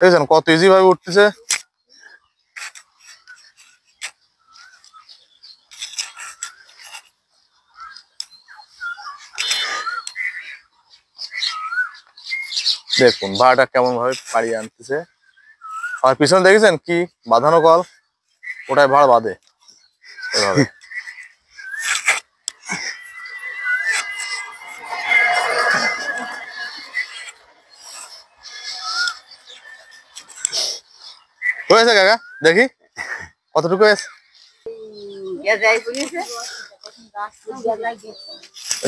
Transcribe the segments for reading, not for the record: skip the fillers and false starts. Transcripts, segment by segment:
দেখছেন কত ইজি ভাবে উঠতেছে। দেখুন ভাড়াটা কেমন ভাবে পাড়িয়ে আনতেছে। আর পিছনে দেখেছেন কি বাঁধানো কল, ওটাই ভাড়া বাঁধে এভাবে। হয়েছে কাকা দেখি কতটুকু হয়েছে।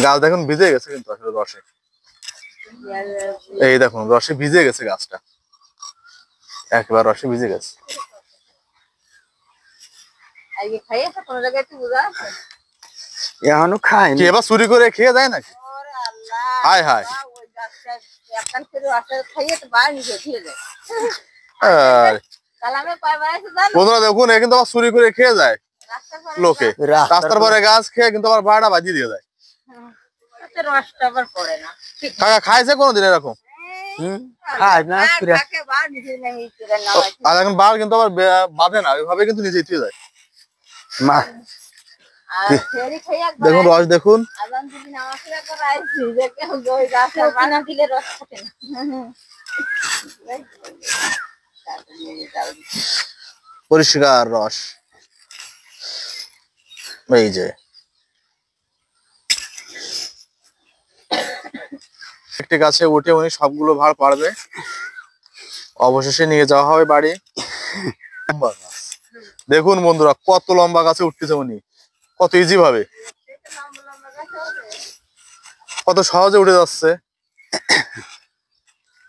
গাছ দেখুন ভিজে গেছে কিন্তু আসলে রসে, এই দেখুন রসে ভিজে গেছে গাছটা, একবার রসে ভিজে গেছে। এখনো খায় কি এবার চুরি করে খেয়ে যায় নাকি? হায় হায় বন্ধুরা দেখুন এ কিন্তু আবার চুরি করে খেয়ে যায় লোকে, রাস্তার পরে গাছ খেয়ে কিন্তু আবার ভাড়াটা বাজিয়ে দিয়ে যায়। কাকা খাইছে কোনোদিন এরকম? খায় না আর এখন বার কিন্তু আবার বাঁধে না, ওইভাবে কিন্তু নিজেই থুয়ে যায়। দেখুন রস দেখুন, পরিষ্কার রস। এই যে একটি গাছে উঠে উনি সবগুলো ভাড় পারবে, অবশেষে নিয়ে যাওয়া হবে বাড়ি। দেখুন বন্ধুরা কত লম্বা গাছে উঠতেছে উনি, কত ইজি ভাবে, কত সহজে উঠে যাচ্ছে।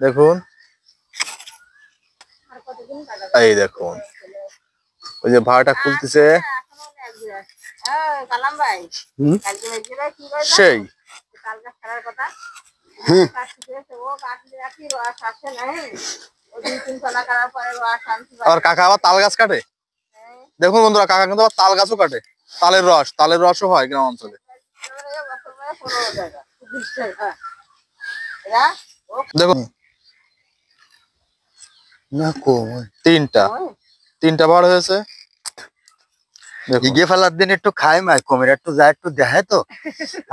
দেখুন এই দেখুন ওই যে ভাড়াটা খুলতেছে সেই। আবার কাকা আবার তাল গাছ কাটে। দেখুন বন্ধুরা কাকা কিন্তু আবার তাল গাছও কাটে, তালের রসও হয় গ্রাম অঞ্চলে। দেখুন তিনটা ভাড় হয়েছে। ইগে ফেলার দিন একটু খাই মাই কমের একটু যায় একটু দেখায় তো।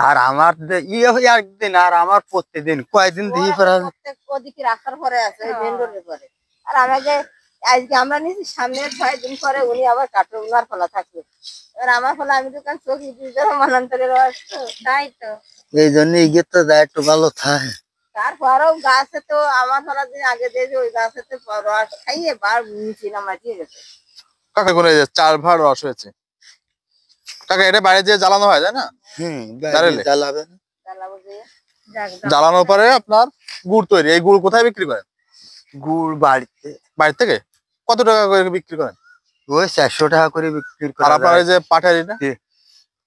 আর আমার একদিন আর আমার প্রত্যেকদিন কয়েকদিন দিয়ে ওদিকে রাস্তার পরে আছে মেন রোডের পরে। আর আমাকে আজকে আমরা নিয়েছি সামনে 6 দিন পরে উনি আবার কাটবে, উনার ফলা থাকবে। এবার আমার ফলে আমি দোকান চোখি মানান্তরের তাই তো এই জন্য ইগে তো যায় একটু ভালো থাকে। তারপরেও গাছে তো আমার ফলা দিন আগে দিয়েছে ওই গাছে তো রস খাইয়ে বার নিচে নামাইয়ে গেছে। কাকা কোন 4 ভাড় রস হয়েছে। কাকা এটা বাইরে দিয়ে জ্বালানো হয় তাই না? জ্বালানোর পরে আপনার গুড় তৈরি। এই গুড় কোথায় বিক্রি করেন? গুড় বাড়িতে। বাড়ি থেকে কত টাকা করে বিক্রি করেন? ওই 400 টাকা করে বিক্রি করেন। আর আপনার এই যে পাটালিটা?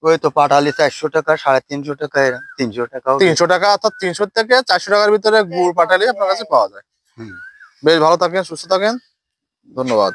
ওই তো পাটালি 400 টাকা, 350 টাকা, 300 টাকা। 300 টাকা অর্থাৎ 300 থেকে 400 টাকার ভিতরে গুড় পাটালি আপনার কাছে পাওয়া যায়। বেশ ভালো থাকেন, সুস্থ থাকেন, ধন্যবাদ।